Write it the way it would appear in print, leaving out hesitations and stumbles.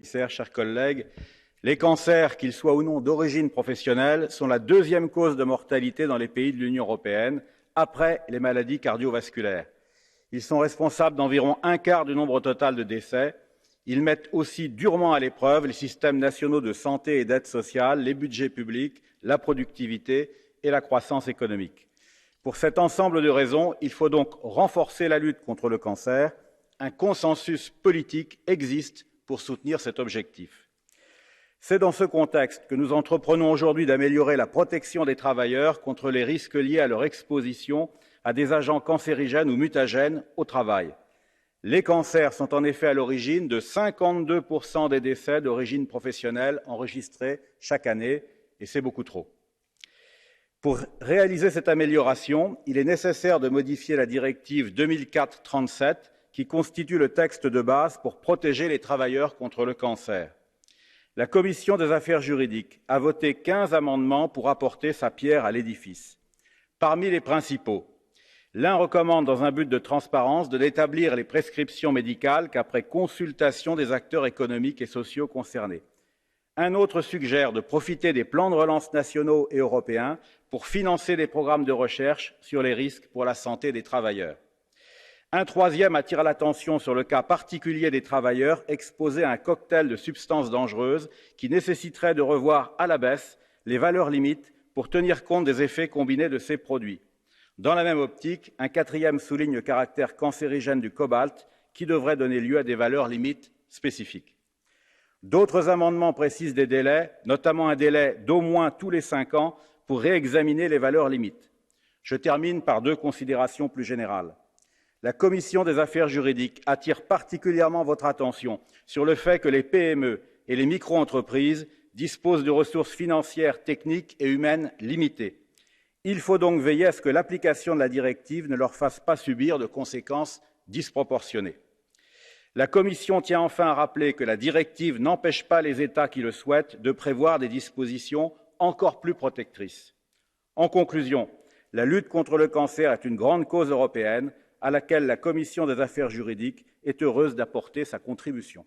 Commissaire, chers collègues, les cancers, qu'ils soient ou non d'origine professionnelle, sont la deuxième cause de mortalité dans les pays de l'Union européenne, après les maladies cardiovasculaires. Ils sont responsables d'environ un quart du nombre total de décès. Ils mettent aussi durement à l'épreuve les systèmes nationaux de santé et d'aide sociale, les budgets publics, la productivité et la croissance économique. Pour cet ensemble de raisons, il faut donc renforcer la lutte contre le cancer. Un consensus politique existe pour soutenir cet objectif. C'est dans ce contexte que nous entreprenons aujourd'hui d'améliorer la protection des travailleurs contre les risques liés à leur exposition à des agents cancérigènes ou mutagènes au travail. Les cancers sont en effet à l'origine de 52% des décès d'origine professionnelle enregistrés chaque année, et c'est beaucoup trop. Pour réaliser cette amélioration, il est nécessaire de modifier la directive 2004/37 qui constitue le texte de base pour protéger les travailleurs contre le cancer. La Commission des affaires juridiques a voté 15 amendements pour apporter sa pierre à l'édifice. Parmi les principaux, l'un recommande, dans un but de transparence, de n'établir les prescriptions médicales qu'après consultation des acteurs économiques et sociaux concernés. Un autre suggère de profiter des plans de relance nationaux et européens pour financer des programmes de recherche sur les risques pour la santé des travailleurs. Un troisième attire l'attention sur le cas particulier des travailleurs exposés à un cocktail de substances dangereuses qui nécessiterait de revoir à la baisse les valeurs limites pour tenir compte des effets combinés de ces produits. Dans la même optique, un quatrième souligne le caractère cancérigène du cobalt qui devrait donner lieu à des valeurs limites spécifiques. D'autres amendements précisent des délais, notamment un délai d'au moins tous les 5 ans pour réexaminer les valeurs limites. Je termine par 2 considérations plus générales. La Commission des affaires juridiques attire particulièrement votre attention sur le fait que les PME et les micro-entreprises disposent de ressources financières, techniques et humaines limitées. Il faut donc veiller à ce que l'application de la directive ne leur fasse pas subir de conséquences disproportionnées. La Commission tient enfin à rappeler que la directive n'empêche pas les États qui le souhaitent de prévoir des dispositions encore plus protectrices. En conclusion, la lutte contre le cancer est une grande cause européenne à laquelle la Commission des affaires juridiques est heureuse d'apporter sa contribution.